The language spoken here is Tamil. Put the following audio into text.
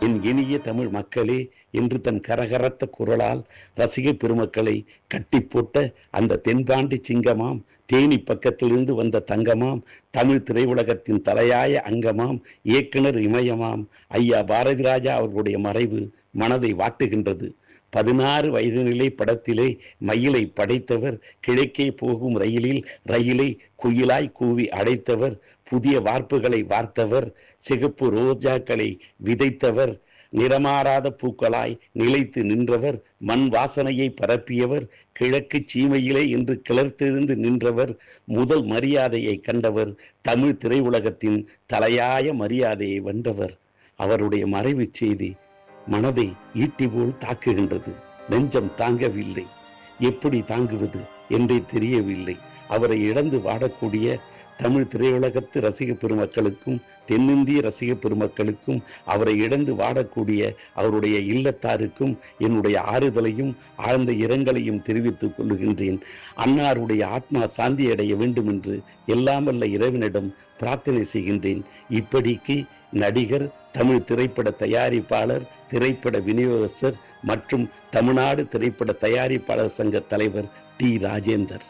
என் இனிய தமிழ் மக்களே என்று தன் கரகரத்த குரலால் ரசிக பெருமக்களை கட்டி போட்ட அந்த தென்பாண்டி சிங்கமாம், தேனி பக்கத்திலிருந்து வந்த தங்கமாம், தமிழ் திரையுலகத்தின் தலையாய அங்கமாம், இயக்குனர் இமயமாம் ஐயா பாரதி ராஜா அவர்களுடைய மறைவு மனதை வாட்டுகின்றது. 16 வயதினிலே படத்திலே மயிலை படைத்தவர், கிழக்கே போகும் ரயிலை குயிலாய் கூவி அடைத்தவர், புதிய வார்ப்புகளை வார்த்தவர், சிகப்பு ரோஜாக்களை விதைத்தவர், நிறமாறாத பூக்களாய் நிலைத்து நின்றவர், மண் வாசனையை பரப்பியவர், கிழக்கு சீமையிலே என்று கிளர்த்தெழுந்து நின்றவர், முதல் மரியாதையை கண்டவர், தமிழ் திரையுலகத்தின் தலையாய மரியாதையை வென்றவர். அவருடைய மறைவு செய்தி மனதை ஈட்டி போல் தாக்குகின்றது. நெஞ்சம் தாங்கவில்லை. எப்படி தாங்குவது என்றே தெரியவில்லை. அவரை இழந்து வாடக்கூடிய தமிழ் திரையுலகத்து ரசிக பெருமக்களுக்கும் தென்னிந்திய ரசிக பெருமக்களுக்கும் அவரை இழந்து வாடக்கூடிய அவருடைய இல்லத்தாருக்கும் என்னுடைய ஆறுதலையும் ஆழ்ந்த இரங்கலையும் தெரிவித்துக் கொள்ளுகின்றேன். அன்னாருடைய ஆத்மா சாந்தி அடைய வேண்டும் என்று எல்லாம் வல்ல இறைவனிடம் பிரார்த்தனை செய்கின்றேன். இப்படிக்கு நடிகர், தமிழ் திரைப்பட தயாரிப்பாளர், திரைப்பட விநியோகஸ்தர் மற்றும் தமிழ்நாடு திரைப்பட தயாரிப்பாளர் சங்க தலைவர் டி. ராஜேந்தர்.